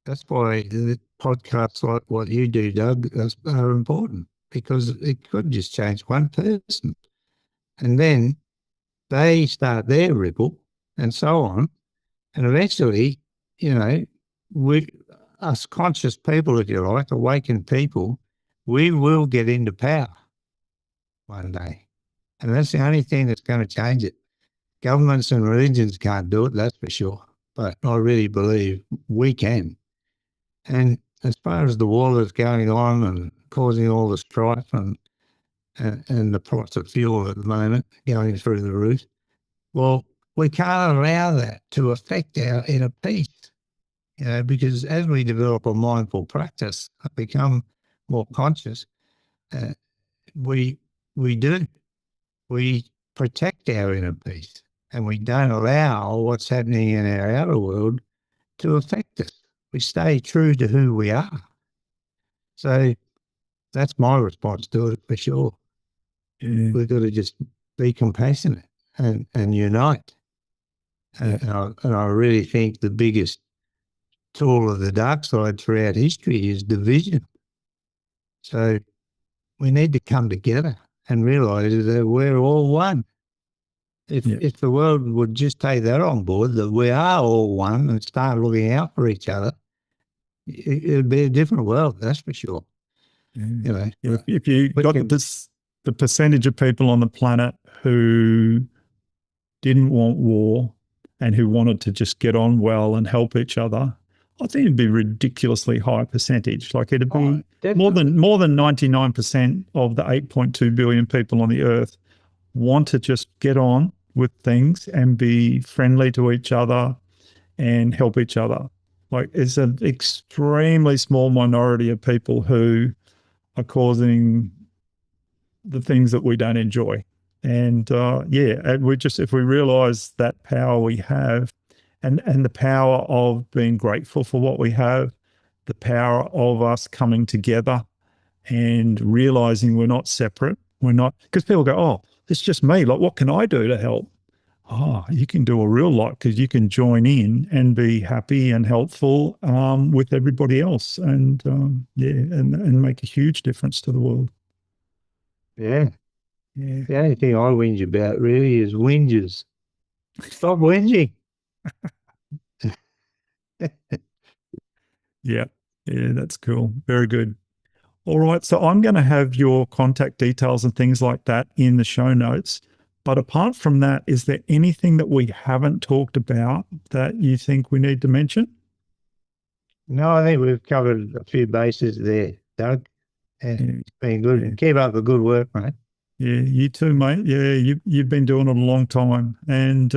That's why the podcasts like what you do, Doug, are important, because it could just change one person. And then they start their ripple and so on. And eventually, you know, us conscious people, if you like, awakened people, we will get into power one day. And that's the only thing that's going to change it. Governments and religions can't do it, that's for sure. But I really believe we can. And as far as the war that's going on and causing all the strife and the price of fuel at the moment going through the roof, well, we can't allow that to affect our inner peace, you know, because as we develop a mindful practice, become more conscious, we do. We protect our inner peace, and we don't allow what's happening in our outer world to affect us. We stay true to who we are. So that's my response to it, for sure. Yeah. We've got to just be compassionate and unite. And I really think the biggest tool of the dark side throughout history is division. So we need to come together and realize that we're all one. If the world would just take that on board, that we are all one, and start looking out for each other, it would be a different world, that's for sure. Yeah. You know, if you got the percentage of people on the planet who didn't want war and who wanted to just get on well and help each other, I think it'd be a ridiculously high percentage. Like it'd be more than 99% of the 8.2 billion people on the earth want to just get on with things and be friendly to each other and help each other. Like it's an extremely small minority of people who are causing the things that we don't enjoy. And if we realize that power we have and the power of being grateful for what we have, the power of us coming together and realizing we're not separate. We're not, because people go, oh, it's just me. Like, what can I do to help? Oh, you can do a real lot, because you can join in and be happy and helpful with everybody else, and and make a huge difference to the world. Yeah. Yeah. The only thing I whinge about really is whinges. Stop whinging. Yeah, that's cool. Very good. All right, so I'm going to have your contact details and things like that in the show notes. But apart from that, is there anything that we haven't talked about that you think we need to mention? No, I think we've covered a few bases there, Doug. And it's been good. Yeah. Keep up the good work, mate. Yeah, you too, mate. Yeah, you've been doing it a long time. And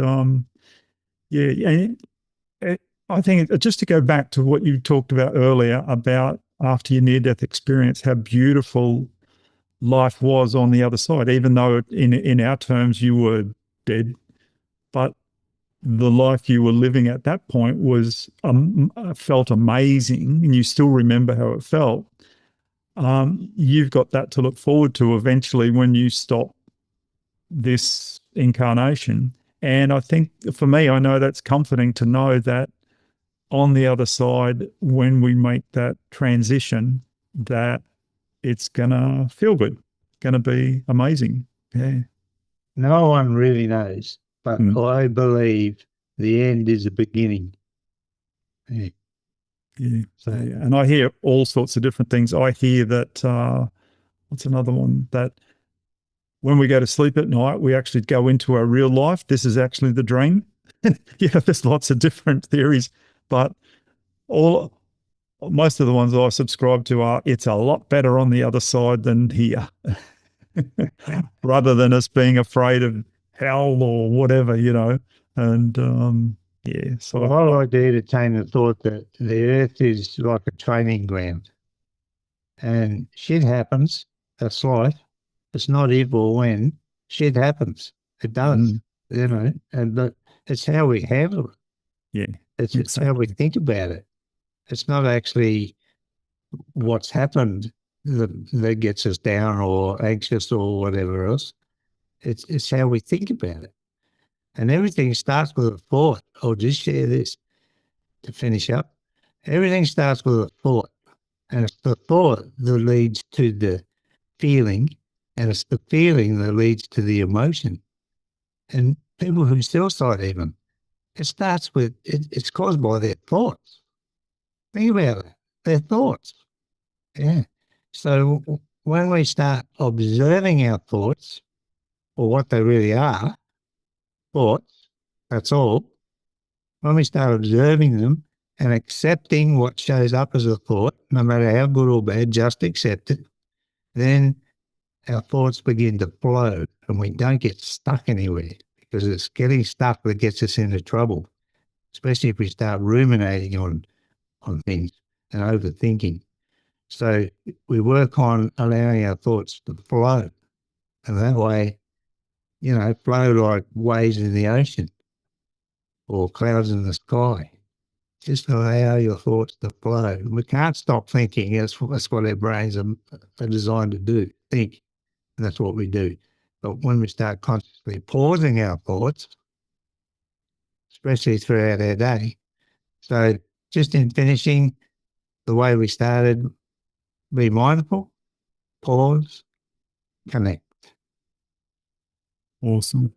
I think just to go back to what you talked about earlier about after your near-death experience, how beautiful life was on the other side, even though in our terms you were dead. But the life you were living at that point was felt amazing, and you still remember how it felt, you've got that to look forward to eventually when you stop this incarnation. And I think for me, I know that's comforting to know that on the other side, when we make that transition, that it's going to feel good, going to be amazing. Yeah. No one really knows, but I believe the end is the beginning. Yeah. Yeah. So, and I hear all sorts of different things. I hear that, what's another one? That when we go to sleep at night, we actually go into our real life. This is actually the dream. There's lots of different theories, but most of the ones I subscribe to are, it's a lot better on the other side than here, rather than us being afraid of hell or whatever, and so I like to entertain the thought that the earth is like a training ground, and shit happens. That's life. It's not if or when. Shit happens. It does, but it's how we handle it. Yeah. It's how we think about it. It's not actually what's happened that gets us down or anxious or whatever else. It's how we think about it. And everything starts with a thought. I'll just share this to finish up. Everything starts with a thought. And it's the thought that leads to the feeling. And it's the feeling that leads to the emotion. And people who suicide even, it starts with, it's caused by their thoughts. Think about it, their thoughts. Yeah. So when we start observing our thoughts, or what they really are, thoughts, that's all. When we start observing them and accepting what shows up as a thought, no matter how good or bad, just accept it, then our thoughts begin to flow and we don't get stuck anywhere, because it's getting stuck that gets us into trouble, especially if we start ruminating on things and overthinking. So we work on allowing our thoughts to flow, and that way, flow like waves in the ocean or clouds in the sky. Just allow your thoughts to flow. We can't stop thinking. That's what our brains are designed to do, think. And that's what we do. But when we start consciously pausing our thoughts, especially throughout our day, so just in finishing, the way we started, be mindful, pause, connect. Awesome.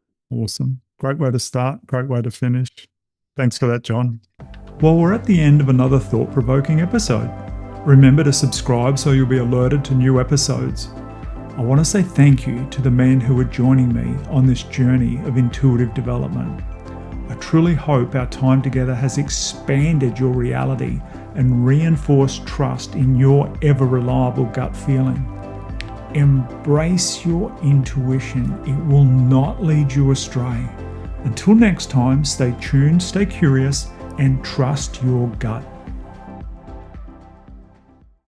Great way to start, great way to finish. Thanks for that, John. Well, we're at the end of another thought-provoking episode. Remember to subscribe so you'll be alerted to new episodes. I want to say thank you to the men who are joining me on this journey of intuitive development. I truly hope our time together has expanded your reality and reinforced trust in your ever-reliable gut feeling. Embrace your intuition. It will not lead you astray. Until next time, stay tuned, stay curious, and trust your gut.